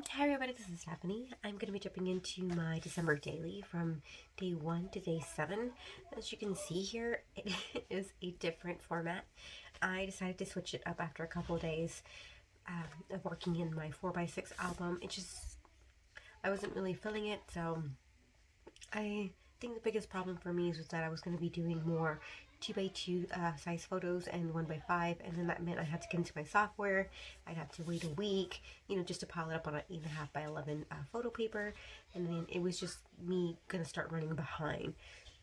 Hi everybody, this is Stephanie. I'm going to be jumping into my December daily from day 1 to day 7. As you can see here, it is a different format. I decided to switch it up after a couple of days of working in my 4x6 album. I wasn't really feeling it, so I think the biggest problem for me was that I was going to be doing more 2x2 size photos and 1x5, and then that meant I had to get into my software. I'd have to wait a week, just to pile it up on an 8.5 by 11 photo paper, and then it was just me gonna start running behind.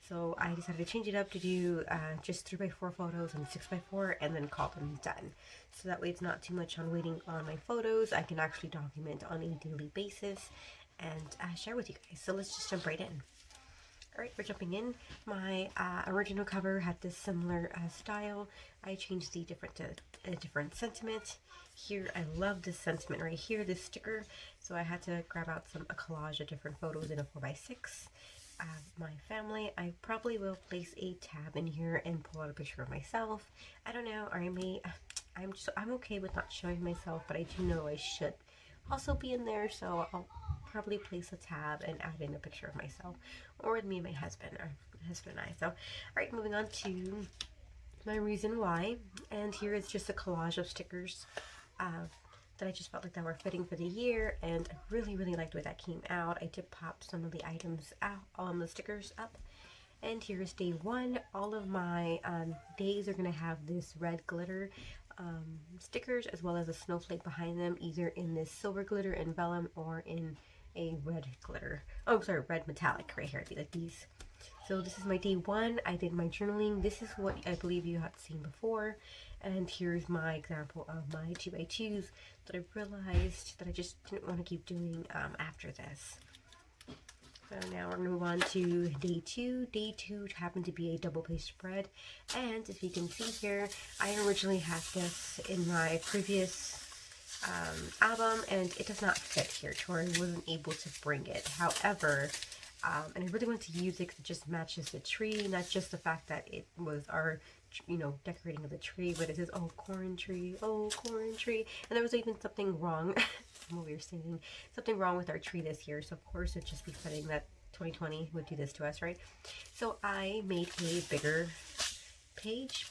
So I decided to change it up to do just 3x4 photos and 6x4 and then call them done. So that way it's not too much on waiting on my photos. I can actually document on a daily basis and share with you guys. So let's just jump right in. Alright, we're jumping in. My original cover had this similar style. I changed the different sentiment. Here, I love this sentiment right here, this sticker. So I had to grab out a collage of different photos in a 4x6. My family, I probably will place a tab in here and pull out a picture of myself. I don't know, or I'm okay with not showing myself, but I do know I should also be in there, so I'll probably place a tab and add in a picture of myself, or with me and my husband, or my husband and I. So, alright, moving on to my reason why, and here is just a collage of stickers that I just felt like that were fitting for the year, and I really liked the way that came out. I did pop some of the items out on the stickers up. And here's day 1. All of my days are going to have this red glitter stickers, as well as a snowflake behind them, either in this silver glitter and vellum or in a red glitter. Oh, sorry, red metallic right here, like these. So this is my day 1. I did my journaling. This is what I believe you had seen before. And here's my example of my 2x2s that I realized that I just didn't want to keep doing after this. So now we're going to move on to day 2. Day 2 happened to be a double page spread. And as you can see here, I originally had this in my previous album, and it does not fit here. Tori wasn't able to bring it. However, and I really want to use it because it just matches the tree, not just the fact that it was our, decorating of the tree, but it says, oh, corn tree, and there was even something wrong, what we were singing, something wrong with our tree this year, so of course it'd just be fitting that 2020 would do this to us, right? So I made a bigger page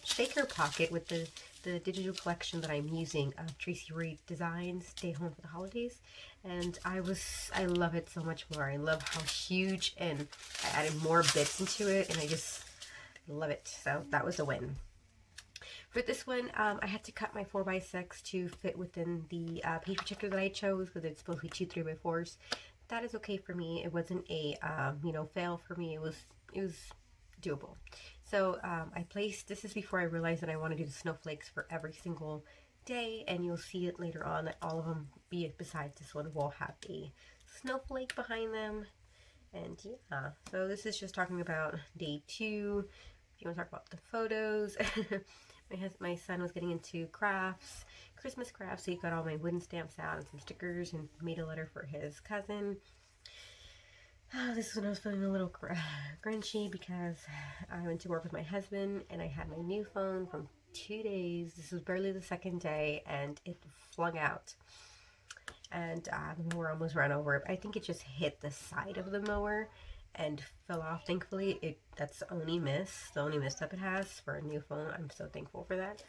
shaker pocket with the digital collection that I'm using of Traci Reed designs, Stay Home for the Holidays, and I love it so much more. I love how huge, and I added more bits into it, and I just love it. So that was a win. For this one, I had to cut my 4x6 to fit within the page protector that I chose, because it's supposed to be 2 3x4s. That is okay for me. It wasn't a fail for me. It was doable. So I placed, this is before I realized that I want to do the snowflakes for every single day, and you'll see it later on that all of them, besides this one, will have a snowflake behind them. And yeah, so this is just talking about day 2. If you want to talk about the photos, my son was getting into crafts, Christmas crafts, so he got all my wooden stamps out and some stickers and made a letter for his cousin. This is when I was feeling a little grinchy because I went to work with my husband and I had my new phone from 2 days. This was barely the second day, and it flung out. And the mower almost ran over. I think it just hit the side of the mower and fell off. Thankfully, that's the only misstep it has for a new phone. I'm so thankful for that.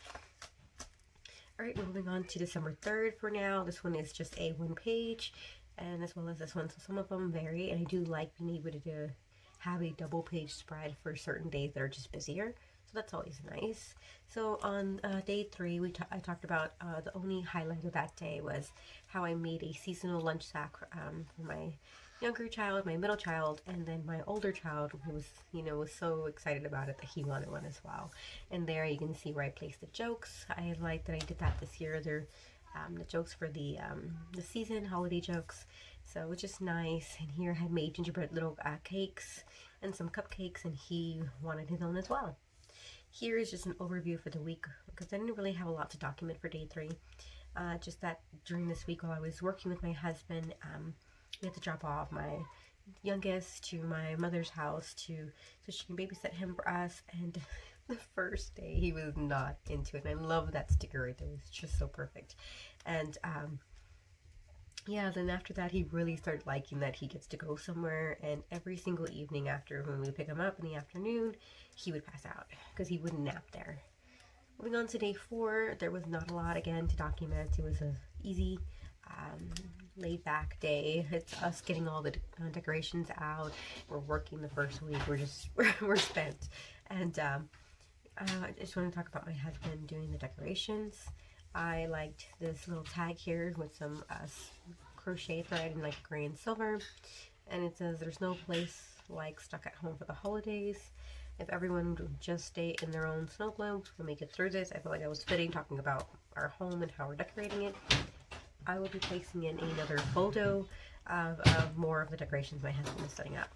Alright, moving on to December 3rd for now. This one is just a 1 page, and as well as this one. So some of them vary, and I do like being able to have a double page spread for certain days that are just busier. So that's always nice. So on day 3, I talked about the only highlight of that day was how I made a seasonal lunch sack for my younger child, my middle child, and then my older child, who was so excited about it that he wanted one as well. And there you can see where I placed the jokes. I like that I did that this year. They're the jokes for the season, holiday jokes. So which is nice. And here I had made gingerbread little cakes and some cupcakes, and he wanted his own as well. Here is just an overview for the week, because I didn't really have a lot to document for day 3. Just that during this week while I was working with my husband, we had to drop off my youngest to my mother's house so she can babysit him for us, and the first day he was not into it. And I love that sticker right there. It's just so perfect. And yeah, then after that, he really started liking that he gets to go somewhere. And every single evening after when we pick him up in the afternoon, he would pass out because he wouldn't nap there. Moving on to day 4, there was not a lot again to document. It was a easy, um, laid back day. It's us getting all the decorations out. We're working the first week. We're just we're spent, and I just want to talk about my husband doing the decorations. I liked this little tag here with some crochet thread in like gray and silver, and it says, "There's no place like stuck at home for the holidays. If everyone would just stay in their own snow globe to make it through this." I felt like I was fitting talking about our home and how we're decorating it. I will be placing in another photo of more of the decorations my husband is setting up.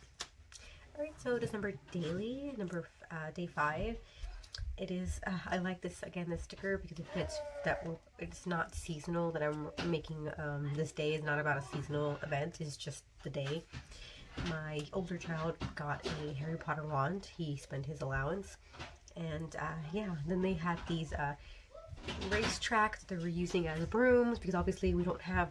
Alright, so December daily, day 5. It is, I like this, again, this sticker because it fits that it's not seasonal that I'm making. This day is not about a seasonal event, it's just the day. My older child got a Harry Potter wand. He spent his allowance. And yeah, then they had these race tracks that they were using as brooms because obviously we don't have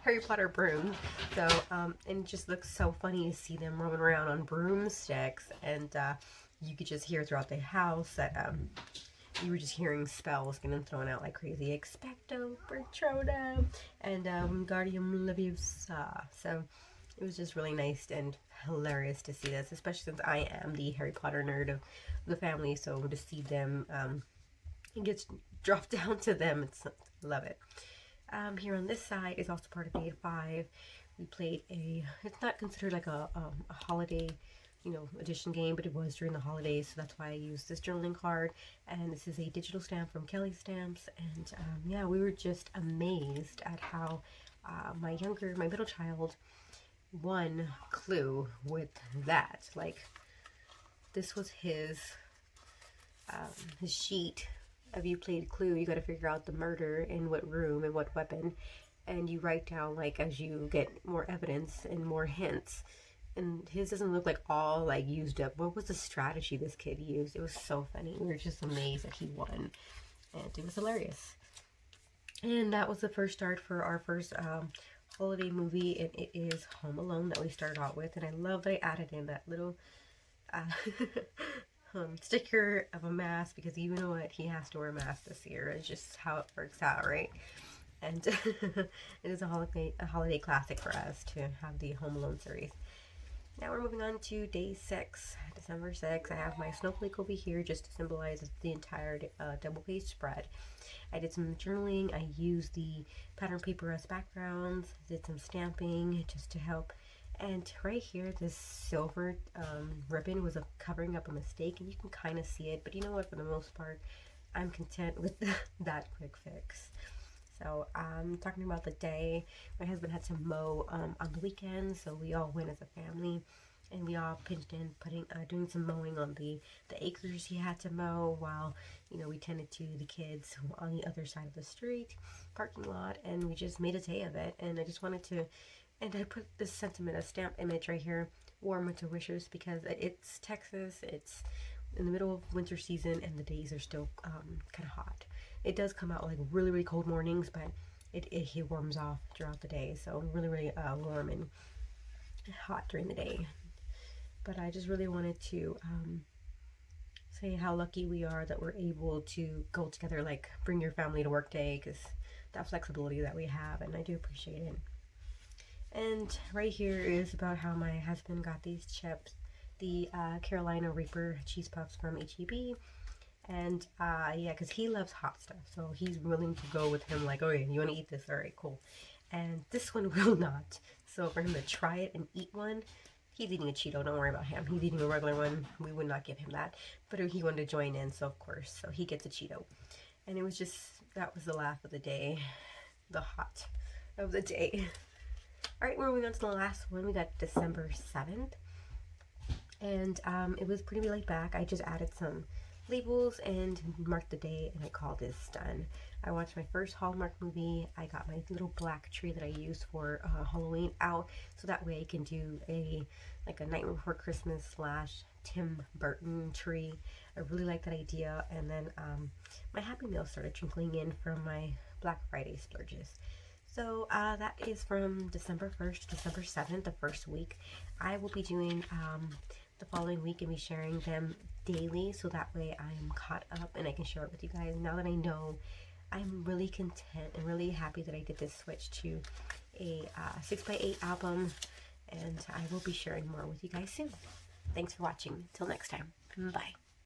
Harry Potter brooms. So, and it just looks so funny to see them roaming around on broomsticks. And you could just hear throughout the house that you were just hearing spells getting thrown out like crazy. Expecto Patronum and Wingardium Leviosa. So it was just really nice and hilarious to see this, especially since I am the Harry Potter nerd of the family. So to see them, it gets dropped down to them. Love it. Here on this side is also part of day 5. We played it's not considered like a holiday, edition game, but it was during the holidays, so that's why I used this journaling card. And this is a digital stamp from Kelly Stamps, and yeah, we were just amazed at how my middle child won Clue with that. Like, this was his sheet of, you played Clue, you got to figure out the murder in what room and what weapon, and you write down like as you get more evidence and more hints. And his doesn't look like all like used up. What was the strategy this kid used? It was so funny. We were just amazed that he won, and it was hilarious. And that was the first start for our first holiday movie, and it is Home Alone that we started out with. And I love that I added in that little sticker of a mask, because you know what, he has to wear a mask this year. It's just how it works out, right? And it is a holiday classic for us to have the Home Alone series. Now we're moving on to day 6, December 6th. I have my snowflake over here just to symbolize the entire double page spread. I did some journaling. I used the pattern paper as backgrounds. Did some stamping just to help. And right here, this silver ribbon was covering up a mistake, and you can kind of see it. But you know what? For the most part, I'm content with that quick fix. So talking about the day, my husband had to mow on the weekend, so we all went as a family, and we all pitched in doing some mowing on the acres he had to mow, while we tended to the kids on the other side of the street parking lot, and we just made a day of it. And I just wanted to, and I put this sentiment, a stamp image right here, warm winter wishes, because it's Texas, it's in the middle of winter season, and the days are still kind of hot. It does come out like really, really cold mornings, but it warms off throughout the day. So really, really warm and hot during the day. But I just really wanted to say how lucky we are that we're able to go together, like bring your family to work day, because that flexibility that we have, and I do appreciate it. And right here is about how my husband got these chips, the Carolina Reaper cheese puffs from HEB. And yeah, because he loves hot stuff, so he's willing to go with him, like, okay, you want to eat this? All right, cool. And this one will not. So for him to try it and eat one, he's eating a Cheeto, don't worry about him. He's eating a regular one. We would not give him that. But he wanted to join in, so of course. So he gets a Cheeto. And it was just, that was the laugh of the day. The hot of the day. Alright, we're moving on to the last one. We got December 7th. And it was pretty laid back. I just added some labels and marked the day, and I called this done. I watched my first Hallmark movie. I got my little black tree that I used for Halloween out, so that way I can do a Nightmare Before Christmas / Tim Burton tree. I really like that idea. And then my Happy Meal started trickling in from my Black Friday splurges. So that is from December 1st to December 7th, the first week. I will be doing the following week and be sharing them daily, so that way I'm caught up and I can share it with you guys. Now that I know, I'm really content and really happy that I did this switch to a 6x8 album, and I will be sharing more with you guys soon. Thanks for watching. Till next time. Bye.